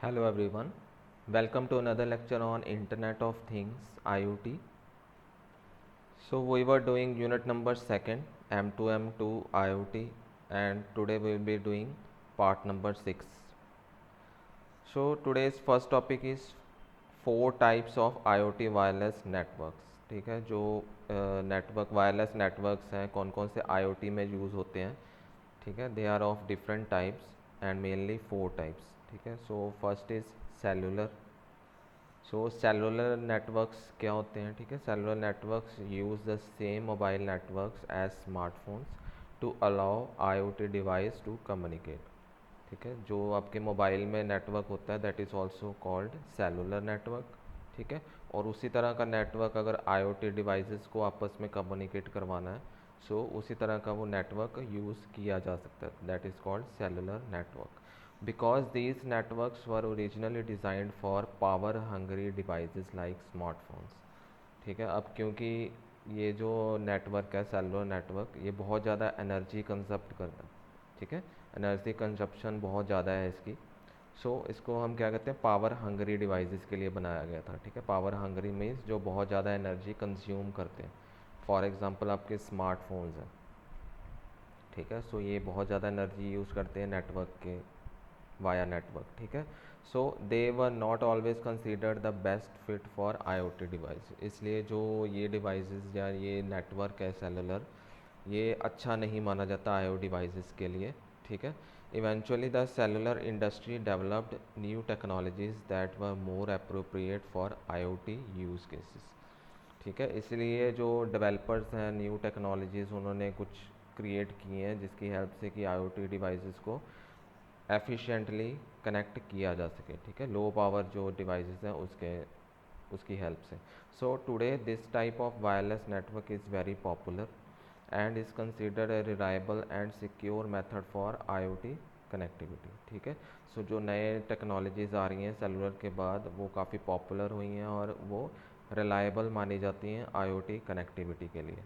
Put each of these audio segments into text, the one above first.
Hello everyone, welcome to another lecture on Internet of Things IoT. So we were doing unit number 2nd M2M2 IoT and today we will be doing part number 6. So today's first topic is 4 types of IoT wireless networks. ठीक है, जो network wireless networks हैं कौन कौन से IoT में use होते हैं. ठीक है, they are of different types and mainly 4 types. ठीक है, so first is cellular. So cellular networks क्या होते हैं. ठीक है, cellular networks use the same mobile networks as smartphones to allow IoT device to communicate. ठीक है, जो आपके मोबाइल में नेटवर्क होता है that is also called cellular network. ठीक है, और उसी तरह का नेटवर्क अगर IoT डिवाइसेस को आपस में कम्युनिकेट करवाना है सो उसी तरह का वो नेटवर्क यूज़ किया जा सकता है, that is called cellular network. Because these networks were originally designed for power hungry devices like smartphones. ठीक है, अब क्योंकि ये जो नेटवर्क है सेलुलर नेटवर्क ये बहुत ज़्यादा एनर्जी कंजप्ट करता है. ठीक है, एनर्जी कंजप्शन बहुत ज़्यादा है इसकी. सो इसको हम क्या कहते हैं, पावर हंग्री डिवाइसेस के लिए बनाया गया था. ठीक है, पावर हंग्री मीन्स जो बहुत ज़्यादा एनर्जी कंज्यूम करते हैं. फॉर एग्जांपल आपके स्मार्टफोन्स हैं. ठीक है, सो ये बहुत ज़्यादा एनर्जी यूज़ करते हैं नेटवर्क के वाया नेटवर्क. ठीक है, so they were not always considered the best fit for IoT device. इसलिए जो ये डिवाइसेस या ये नेटवर्क है सेलुलर ये अच्छा नहीं माना जाता IoT डिवाइसेस के लिए. ठीक है, eventually the cellular industry developed new technologies that were more appropriate for IoT use cases. ठीक है, इसलिए जो डेवलपर्स हैं न्यू टेक्नोलॉजीज़ उन्होंने कुछ क्रिएट किए हैं जिसकी हेल्प से कि IoT डिवाइसेस को एफिशिएंटली कनेक्ट किया जा सके. ठीक है, लो पावर जो डिवाइसेस हैं उसकी हेल्प से. So today this type of wireless network is very popular and is considered a reliable and secure method for IoT connectivity. ठीक है, सो जो नए टेक्नोलॉजीज़ आ रही हैं सेलुलर के बाद वो काफ़ी पॉपुलर हुई हैं और वो रिलायबल मानी जाती हैं IoT कनेक्टिविटी के लिए.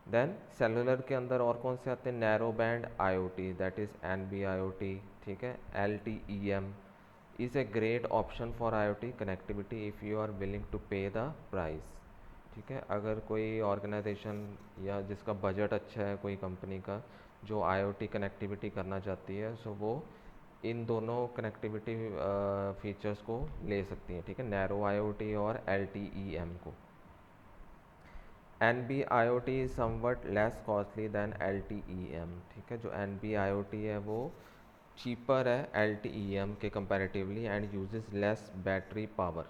देन सेलुलर के अंदर और कौन से आते हैं, narrow band IoT that is NB-IoT. ठीक है, LTE-M is a great option for IoT connectivity if you are willing to pay the price. ठीक है, अगर कोई ऑर्गेनाइजेशन या जिसका बजट अच्छा है कोई कंपनी का जो IoT कनेक्टिविटी करना चाहती है सो वो इन दोनों कनेक्टिविटी फीचर्स को ले सकती है. ठीक है, नैरो IoT और LTE-M को. NB-IoT is somewhat less costly than LTE-M. ठीक है, जो NB-IoT है वो चीपर है LTE-M के comparatively and uses less battery power.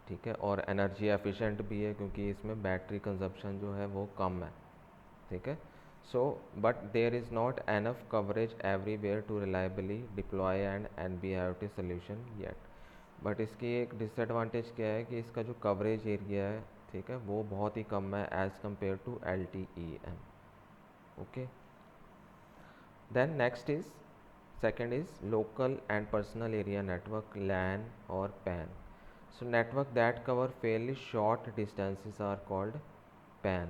ठीक है, और एनर्जी एफिशिएंट भी है क्योंकि इसमें बैटरी कंजप्शन जो है वो कम है. ठीक है, so but there is not enough coverage everywhere to reliably deploy and NB-IoT solution yet. But इसकी एक डिसएडवांटेज क्या है कि इसका जो कवरेज एरिया है ठीक है वो बहुत ही कम है as compare to LTE-M. Okay, then next is second is local and personal area network LAN और PAN. So network that cover fairly short distances are called PAN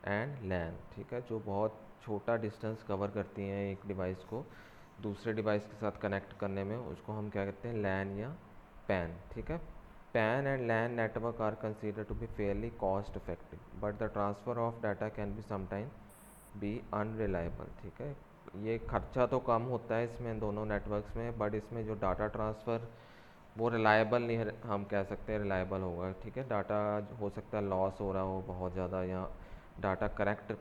and LAN. ठीक है, जो बहुत छोटा डिस्टेंस कवर करती हैं एक device को दूसरे डिवाइस के साथ कनेक्ट करने में उसको हम क्या कहते हैं, LAN या PAN. ठीक है, PAN and LAN network are considered to be fairly cost effective, but the transfer of data can be sometimes be unreliable. ठीक है, ये खर्चा तो कम होता है इसमें दोनों नेटवर्क्स में बट इसमें जो डाटा ट्रांसफ़र वो रिलायबल नहीं है, हम कह सकते हैं रिलायबल होगा. ठीक है, डाटा हो सकता है लॉस हो रहा हो बहुत ज़्यादा या डाटा करेक्ट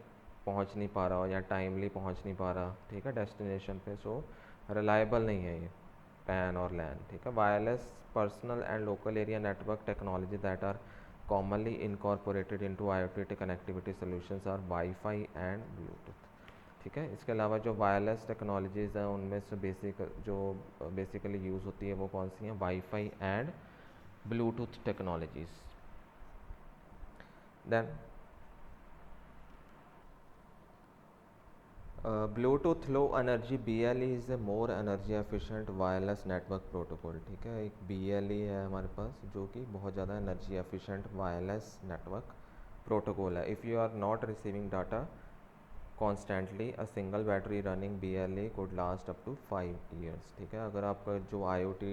पहुंच नहीं पा रहा हो या टाइमली पहुंच नहीं पा रहा. ठीक है, डेस्टिनेशन पे. सो रिलायबल नहीं है ये PAN और LAN. ठीक है, wireless personal and local area network technology that are commonly incorporated into IoT connectivity solutions are Wi-Fi and Bluetooth. ठीक है, इसके अलावा जो वायरलेस टेक्नोलॉजीज़ हैं उनमें से बेसिकली यूज़ होती है वो कौन सी हैं, wifi and bluetooth technologies. Then bluetooth low energy BLE is a more energy efficient wireless network protocol. ठीक है, एक BLE है हमारे पास जो कि बहुत ज़्यादा energy efficient wireless network protocol है. If you are not receiving data constantly a single battery running BLE could last up to 5 years। ठीक है, अगर आपका जो IoT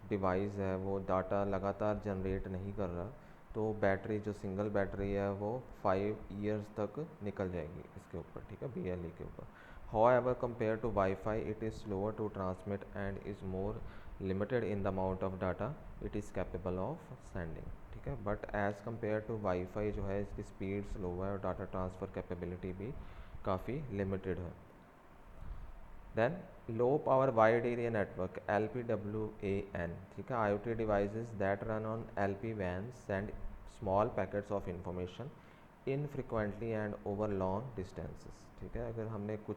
डिवाइस है वो डाटा लगातार जनरेट नहीं कर रहा तो बैटरी जो सिंगल बैटरी है वो 5 ईयर्स तक निकल जाएगी इसके ऊपर, ठीक है, BLE के ऊपर। However, compared to Wi-Fi, it is slower to transmit and is more limited in the amount of data it is capable of sending। ठीक है, but as compare to wifi जो है इसकी स्पीड स्लो है और data transfer capability भी काफ़ी limited है। Then low power wide area network LPWAN। ठीक है, IoT devices that run on LPWAN send small packets of information infrequently and over long distances। ठीक है, अगर हमने कुछ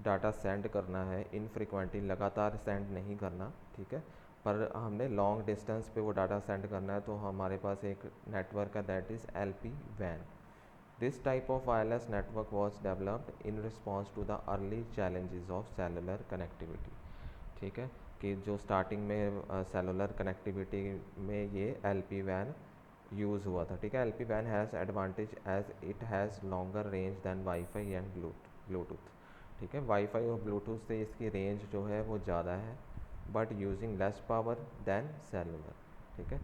डाटा सेंड करना है इनफ्रिक्वेंटली, लगातार सेंड नहीं करना, ठीक है, पर हमने लॉन्ग डिस्टेंस पे वो डाटा सेंड करना है तो हमारे पास एक नेटवर्क है that is LPWAN। This type of wireless network was developed in response to the early challenges of cellular connectivity. ठीक है, कि जो स्टार्टिंग में सेलुलर कनेक्टिविटी में ये LPWAN यूज़ हुआ था। ठीक है, LPWAN has advantage as it has longer range than wifi and bluetooth. ठीक है, वाईफाई और ब्लूटूथ से इसकी रेंज जो है वो ज़्यादा है but using less power than cellular. ठीक है,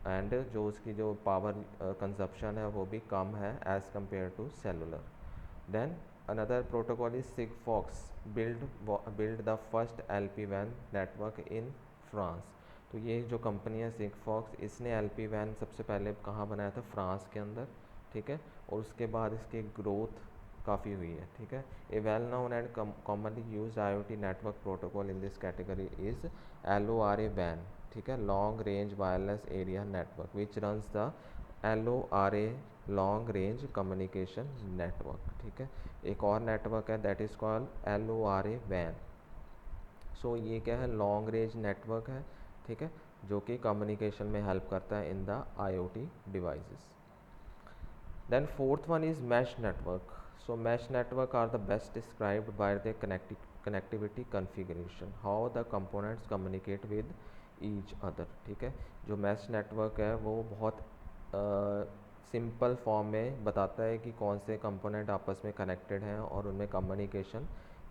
एंड जो उसकी जो पावर कंजप्शन है वो भी कम है as compare to cellular. Then another protocol is Sigfox build the first LPWAN network in France. तो ये जो कंपनी है सिगफॉक्स, इसने LPWAN सबसे पहले कहाँ बनाया था? फ्रांस के अंदर। ठीक है, और उसके बाद इसकी ग्रोथ काफ़ी हुई है। ठीक है, a well known and commonly use IoT network protocol in this category is LORA-WAN। ठीक है, long range wireless area network which runs the LORA long range communication network. ठीक है, एक और नेटवर्क है दैट इज़ कॉल्ड LORA-WAN। सो ये क्या है? लॉन्ग रेंज नेटवर्क है। ठीक है, जो कि कम्युनिकेशन में हेल्प करता है in the IoT devices. Then fourth one is mesh network। So mesh network are the best described by their connectivity configuration, how the components communicate with each other। ठीक है, जो mesh network है वो बहुत simple form में बताता है कि कौन से कंपोनेंट आपस में कनेक्टेड हैं और उनमें कम्युनिकेशन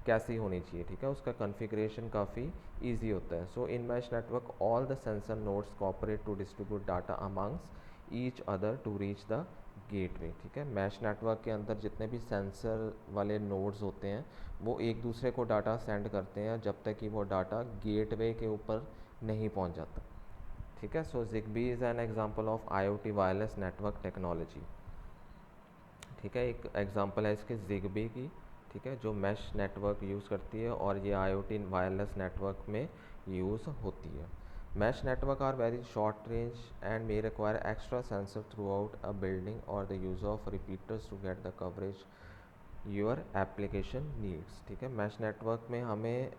कैसी होनी चाहिए। ठीक है, उसका कॉन्फ़िगरेशन काफ़ी इजी होता है। So in mesh network all the sensor nodes cooperate to distribute data amongst each other to reach the gateway. ठीक है, मैश नेटवर्क के अंदर जितने भी सेंसर वाले नोड्स होते हैं वो एक दूसरे को डाटा सेंड करते हैं जब तक कि वो डाटा गेटवे के ऊपर नहीं पहुंच जाता। ठीक है, सो ZigBee is an example of IoT wireless network technology. ठीक है, एक एग्जांपल है इसके ZigBee की। ठीक है, जो मैश नेटवर्क यूज़ करती है और ये IoT वायरलेस नेटवर्क में यूज़ होती है। Mesh network are very short range and may require extra sensor throughout a building or the use of repeaters to get the coverage your application needs। ठीक है, mesh network में हमें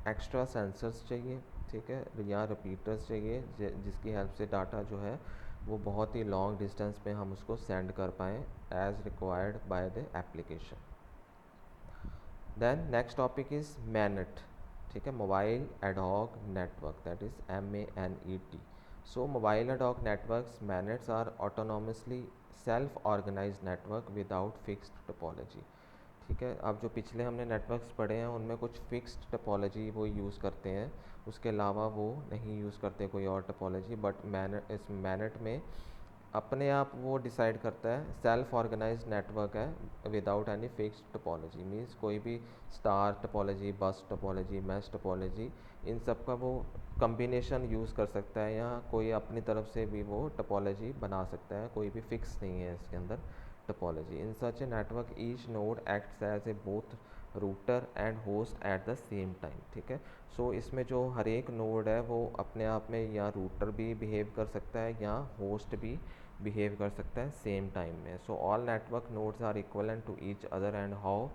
extra sensors चाहिए। ठीक है, या रिपीटर्स चाहिए जिसकी हेल्प से डाटा जो है वो बहुत ही लॉन्ग डिस्टेंस पे हम उसको सेंड कर पाएँ as required by the application. Then next topic is MANET. ठीक है, mobile ad hoc network that is MANET। So mobile ad hoc networks MANETs are autonomously self organised network without fixed topology. ठीक है, अब जो पिछले हमने नेटवर्क्स पढ़े हैं उनमें कुछ फिक्स्ड टोपोलॉजी वो यूज़ करते हैं, उसके अलावा वो नहीं यूज़ करते कोई और टोपोलॉजी। बट इस मैनेट में अपने आप वो डिसाइड करता है, सेल्फ ऑर्गेनाइज्ड नेटवर्क है without any fixed topology. Means कोई भी star topology, bus topology, mesh topology, इन सब का वो कम्बिनेशन यूज़ कर सकता है या कोई अपनी तरफ से भी वो टोपोलॉजी बना सकता है, कोई भी फिक्स नहीं है इसके अंदर topology. In such a network each node acts as a both router and host at the same time. ठीक है, सो इसमें जो हर एक नोड है वो अपने आप में या रूटर भी बिहेव कर सकता है या होस्ट भी बिहेव कर सकता है सेम टाइम में। So all network nodes are equivalent to each other and how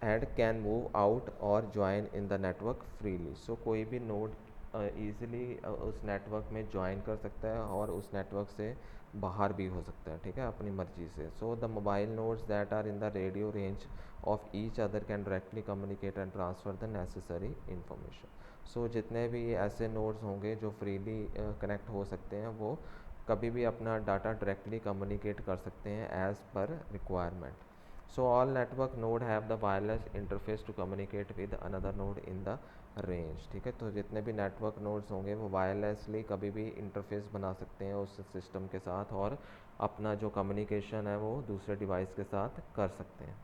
and can move out और join in the network freely. So कोई भी नोड ईज़िली उस नेटवर्क में ज्वाइन कर सकता है और उस नेटवर्क से बाहर भी हो सकता है। ठीक है, अपनी मर्जी से। So the mobile nodes that are in the radio range of each other can directly communicate and transfer the necessary information. So जितने भी ऐसे नोड्स होंगे जो फ्रीली कनेक्ट हो सकते हैं वो कभी भी अपना डाटा डायरेक्टली कम्युनिकेट कर सकते हैं as per requirement. So all network node have the wireless interface to communicate with another node in the range, ठीक है। तो जितने भी नेटवर्क नोड्स होंगे वो वायरलेसली कभी भी इंटरफेस बना सकते हैं उस सिस्टम के साथ और अपना जो कम्युनिकेशन है वो दूसरे डिवाइस के साथ कर सकते हैं।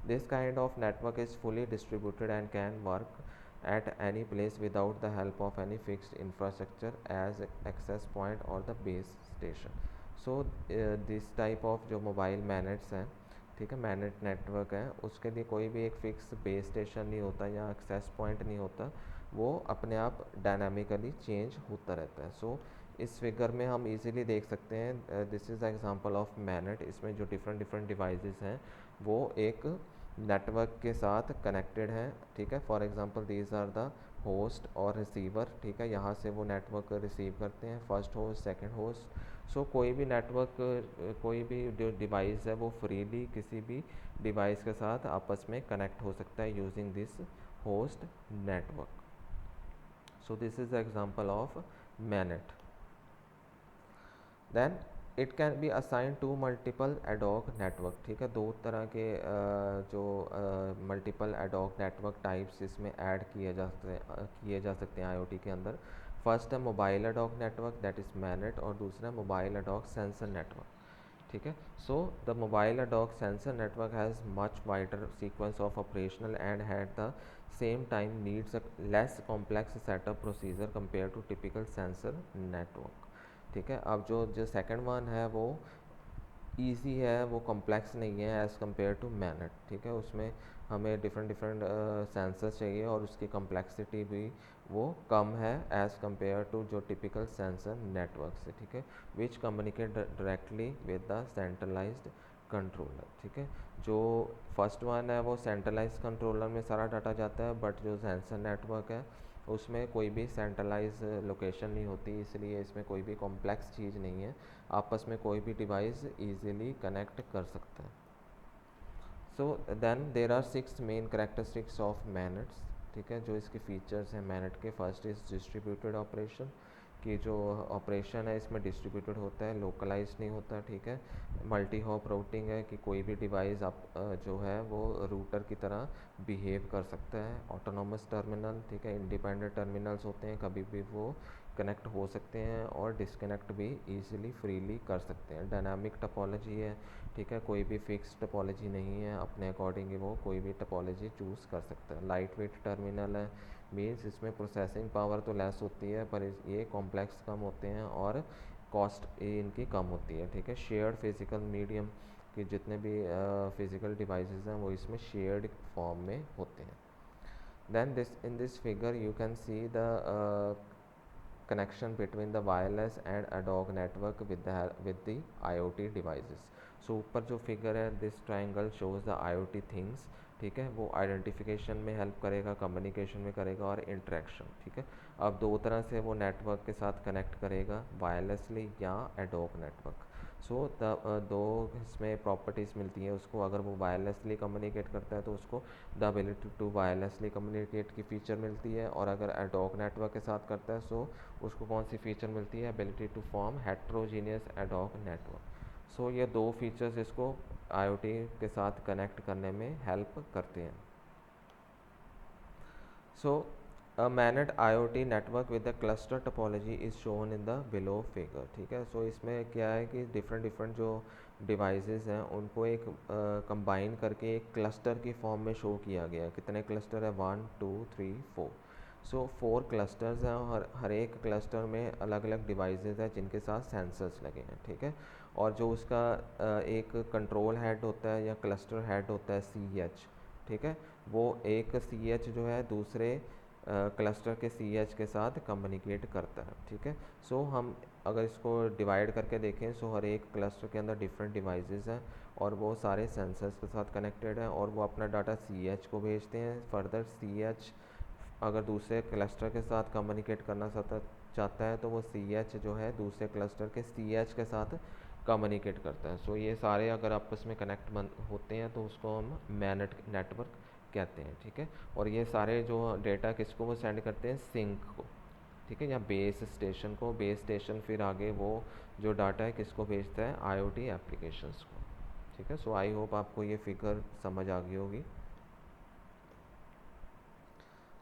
This kind of network is fully distributed and can work at any place without the help of any fixed infrastructure as access point or the base station. So this type of जो mobile मैनेट्स हैं, ठीक है, MANET network है, उसके लिए कोई भी एक फिक्स बेस स्टेशन नहीं होता या एक्सेस पॉइंट नहीं होता, वो अपने आप डायनामिकली चेंज होता रहता है। सो इस फिगर में हम इजीली देख सकते हैं, this is example of MANET. इसमें जो डिफरेंट डिफरेंट डिवाइसेस हैं वो एक नेटवर्क के साथ कनेक्टेड हैं, ठीक है। For example these are the host और रिसीवर, ठीक है, यहाँ से वो नेटवर्क रिसीव करते हैं, first host, second host. So कोई भी नेटवर्क, कोई भी जो डिवाइस है वो फ्रीली किसी भी डिवाइस के साथ आपस में कनेक्ट हो सकता है using this host network. So this is the example of MANET. Then it can be assign to multiple ad hoc network, ठीक है। दो तरह के जो मल्टीपल एडॉक नेटवर्क टाइप्स इसमें ऐड किए जा सकते हैं आईओटी के अंदर। फर्स्ट है mobile ad hoc network, that is MANET, और दूसरा मोबाइल एडॉक सेंसर नेटवर्क, ठीक है। So the mobile ad hoc sensor network has much wider sequence of operational and at the same time needs a less complex setup procedure compare to typical sensor network, ठीक है। अब जो second one है वो easy है, वो complex नहीं है एज़ कम्पेयर टू मैनेट, ठीक है। उसमें हमें डिफरेंट डिफरेंट सेंसर्स चाहिए और उसकी कॉम्प्लेक्सिटी भी वो कम है एज़ कम्पेयर टू जो टिपिकल सेंसर नेटवर्क से, ठीक है, विच communicate directly with the centralised controller, ठीक है। जो फर्स्ट वन है वो सेंट्रलाइज्ड कंट्रोलर में सारा डाटा जाता है, बट जो सेंसर नेटवर्क है उसमें कोई भी सेंट्रलाइज लोकेशन नहीं होती, इसलिए इसमें कोई भी कॉम्प्लेक्स चीज़ नहीं है, आपस में कोई भी डिवाइस इजीली कनेक्ट कर सकता है। So then there are 6 main characteristics of MANETs, ठीक है, जो इसके फीचर्स हैं मैनेट के। फर्स्ट इज़ डिस्ट्रीब्यूटेड ऑपरेशन, कि जो ऑपरेशन है इसमें डिस्ट्रीब्यूटेड होता है, लोकलाइज नहीं होता, ठीक है। मल्टी हॉप राउटिंग है कि कोई भी डिवाइस आप जो है वो रूटर की तरह बिहेव कर सकता है। ऑटोनोमस टर्मिनल, ठीक है, इंडिपेंडेंट टर्मिनल्स होते हैं, कभी भी वो कनेक्ट हो सकते हैं और डिसकनेक्ट भी ईजिली फ्रीली कर सकते हैं। डायनामिक टपोलॉजी है, ठीक है, कोई भी फिक्स टपोलॉजी नहीं है, अपने अकॉर्डिंग वो कोई भी टपोलॉजी चूज़ कर सकता है। लाइट वेट टर्मिनल है, मीन्स इसमें प्रोसेसिंग पावर तो लेस होती है पर ये कॉम्प्लेक्स कम होते हैं और कॉस्ट इनकी कम होती है, ठीक है। शेयर्ड फिजिकल मीडियम, कि जितने भी फिजिकल डिवाइसेस हैं वो इसमें शेयर्ड फॉर्म में होते हैं। Then this figure you can see the connection between the wireless and ad hoc network with the IoT devices. So ऊपर जो फिगर है, this triangle shows the IoT things, ठीक है, वो आइडेंटिफिकेशन में हेल्प करेगा, कम्युनिकेशन में करेगा और इंटरेक्शन, ठीक है। अब दो तरह से वो नेटवर्क के साथ कनेक्ट करेगा, वायरलेसली या एड हॉक नेटवर्क। सो दो इसमें प्रॉपर्टीज़ मिलती हैं उसको। अगर वो वायरलेसली कम्युनिकेट करता है तो उसको the ability to wirelessly communicate की फ़ीचर मिलती है, और अगर एड हॉक नेटवर्क के साथ करता है सो उसको कौन सी फ़ीचर मिलती है, ability to form heterogeneous ad hoc network. So ये दो फीचर्स इसको आईओटी के साथ कनेक्ट करने में हेल्प करते हैं। सो a managed IoT network with the cluster topology is shown in the below figure, ठीक है। सो इसमें क्या है कि डिफरेंट जो डिवाइसेस हैं उनको एक कंबाइन करके एक क्लस्टर की फॉर्म में शो किया गया। कितने क्लस्टर है, 1 2 3 4। सो 4 क्लस्टर्स हैं और हर एक क्लस्टर में अलग अलग डिवाइसेस हैं जिनके साथ सेंसर्स लगे हैं, ठीक है। और जो उसका एक कंट्रोल हेड होता है या क्लस्टर हेड होता है CH, ठीक है, वो एक CH जो है दूसरे क्लस्टर के CH के साथ कम्युनिकेट करता है, ठीक है। सो हम अगर इसको डिवाइड करके देखें सो हर एक क्लस्टर के अंदर डिफरेंट डिवाइसेस हैं और वो सारे सेंसर्स के साथ कनेक्टेड हैं और वो अपना डाटा CH को भेजते हैं। फर्दर CH अगर दूसरे क्लस्टर के साथ कम्युनिकेट करना चाहता है तो वो CH जो है दूसरे क्लस्टर के CH के साथ कम्युनिकेट करता है। सो ये सारे अगर आपस में कनेक्ट होते हैं तो उसको हम मैनेट नेटवर्क कहते हैं, ठीक है। और ये सारे जो डेटा किसको वो सेंड करते हैं, सिंक को, ठीक है, या बेस स्टेशन को। बेस स्टेशन फिर आगे वो जो डाटा है किसको भेजता है, IoT एप्लीकेशंस को, ठीक है। सो आई होप आपको ये फिगर समझ आ गई होगी।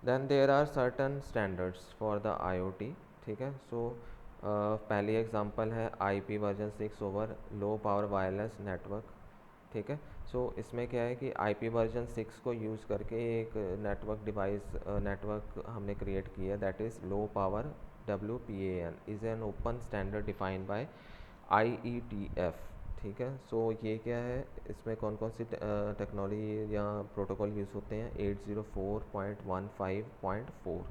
Then there are certain standards for the IoT, ठीक है। सो पहली एग्जांपल है IP version 6 over low power wireless network, ठीक है। सो इसमें क्या है कि IP वर्जन 6 को यूज़ करके एक नेटवर्क हमने क्रिएट किया है, that is low power WPAN is an open standard defined by IETF, ठीक है। सो ये क्या है, इसमें कौन कौन सी टेक्नोलॉजी या प्रोटोकॉल यूज़ होते हैं, 804.15.4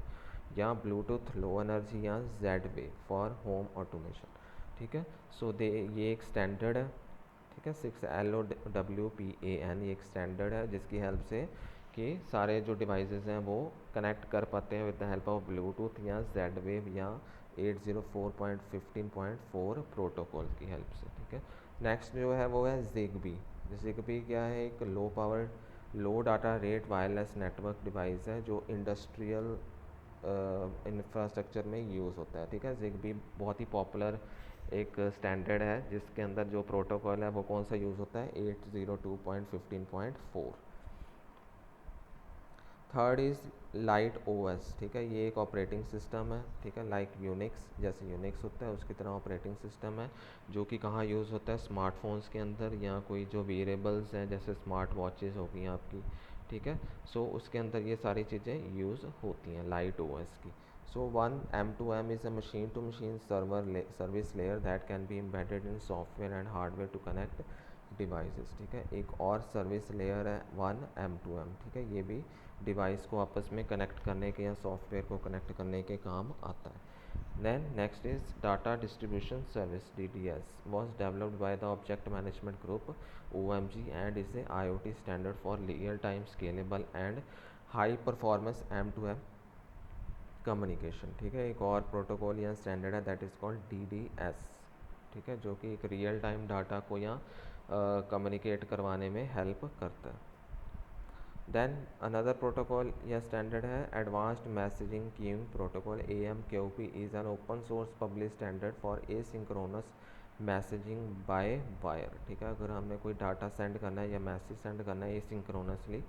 या ब्लूटूथ लो एनर्जी या Z-Wave फॉर होम ऑटोमेशन, ठीक है। सो ये एक स्टैंडर्ड है, ठीक है। 6LOWPAN ये एक स्टैंडर्ड है जिसकी हेल्प से कि सारे जो डिवाइसेस हैं वो कनेक्ट कर पाते हैं with the help of Bluetooth या Z-Wave या 804.15.4 प्रोटोकॉल की हेल्प से, ठीक है। नेक्स्ट जो है वो है ZigBee। ZigBee क्या है, एक low power low data rate wireless network device है जो इंडस्ट्रियल इंफ्रास्ट्रक्चर में यूज़ होता है, ठीक है। ZigBee बहुत ही पॉपुलर एक स्टैंडर्ड है जिसके अंदर जो प्रोटोकॉल है वो कौन सा यूज़ होता है, 802.15.4। थर्ड इज़ लाइट OS, ठीक है। ये एक ऑपरेटिंग सिस्टम है, ठीक है, लाइक यूनिक्स, जैसे यूनिक्स होता है उसकी तरह ऑपरेटिंग सिस्टम है जो कि कहाँ यूज़ होता है, स्मार्टफोन्स के अंदर या कोई जो वेरिएबल्स हैं जैसे स्मार्ट वॉचेस हो गई आपकी, ठीक है। सो उसके अंदर ये सारी चीज़ें यूज़ होती हैं लाइट OS की। So one M2M is a machine to machine service layer that can be embedded in software and hardware to connect devices, ठीक है। एक और सर्विस लेयर है 1M2M, ठीक है। ये भी डिवाइस को आपस में कनेक्ट करने के या सॉफ्टवेयर को कनेक्ट करने के काम आता है। Then next is data distribution service, DDS was developed by the Object Management Group OMG and is a IoT standard for real time scalable and high performance M2M communication, ठीक है। एक और प्रोटोकॉल या स्टैंडर्ड है that is called DDS, ठीक है, जो कि एक रियल टाइम डाटा को या कम्युनिकेट करवाने में हेल्प करता है। देन अनदर प्रोटोकॉल या स्टैंडर्ड है advanced messaging queuing protocol, AMQP is an open source public standard for asynchronous messaging by wire, ठीक है। अगर हमने कोई डाटा सेंड करना है या मैसेज सेंड करना है एसिंक्रोनसली,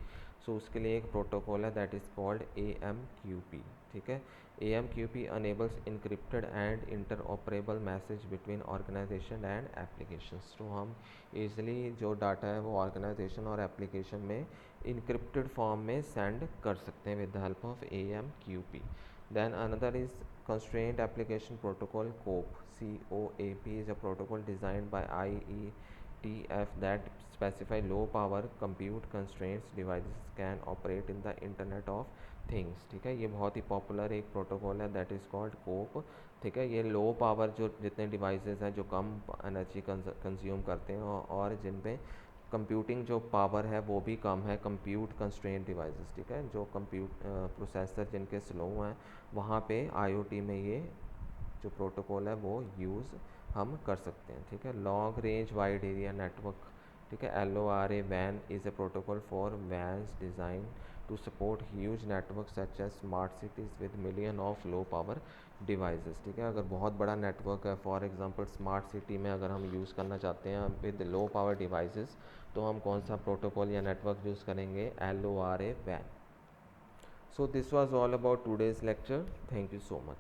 सो उसके लिए एक प्रोटोकॉल है दैट इज़ कॉल्ड AMQP, ठीक है। AMQP enables encrypted and interoperable message between organization and applications. तो हम ईज़िली जो डाटा है वो ऑर्गेनाइजेशन और एप्लीकेशन में इनक्रिप्टेड फॉर्म में सेंड कर सकते हैं with the help of AMQP। Then another is constraint application protocol COAP is a protocol designed by IETF that specify low power compute constraints devices can operate in the internet of things, ठीक है। ये बहुत ही popular एक protocol है that is called कोप, ठीक है। ये low power जो जितने डिवाइसेस हैं जो कम एनर्जी कंज्यूम करते हैं और जिन पे कंप्यूटिंग जो पावर है वो भी कम है, कंप्यूट कंस्ट्रेंट डिवाइसेस, ठीक है, जो कंप्यूट प्रोसेसर जिनके स्लो हैं वहाँ पे IoT में ये जो प्रोटोकॉल है वो यूज़ हम कर सकते हैं, ठीक है। Long range wide area network, ठीक है, LORA WAN is a protocol for WANs design to support huge network such as smart cities with million of low power devices, ठीक है। अगर बहुत बड़ा नेटवर्क है, फॉर एग्जांपल स्मार्ट सिटी में अगर हम यूज़ करना चाहते हैं विद लो पावर डिवाइसेस, तो हम कौन सा प्रोटोकॉल या नेटवर्क यूज़ करेंगे, LORA WAN। So this was all about today's lecture, thank you so much.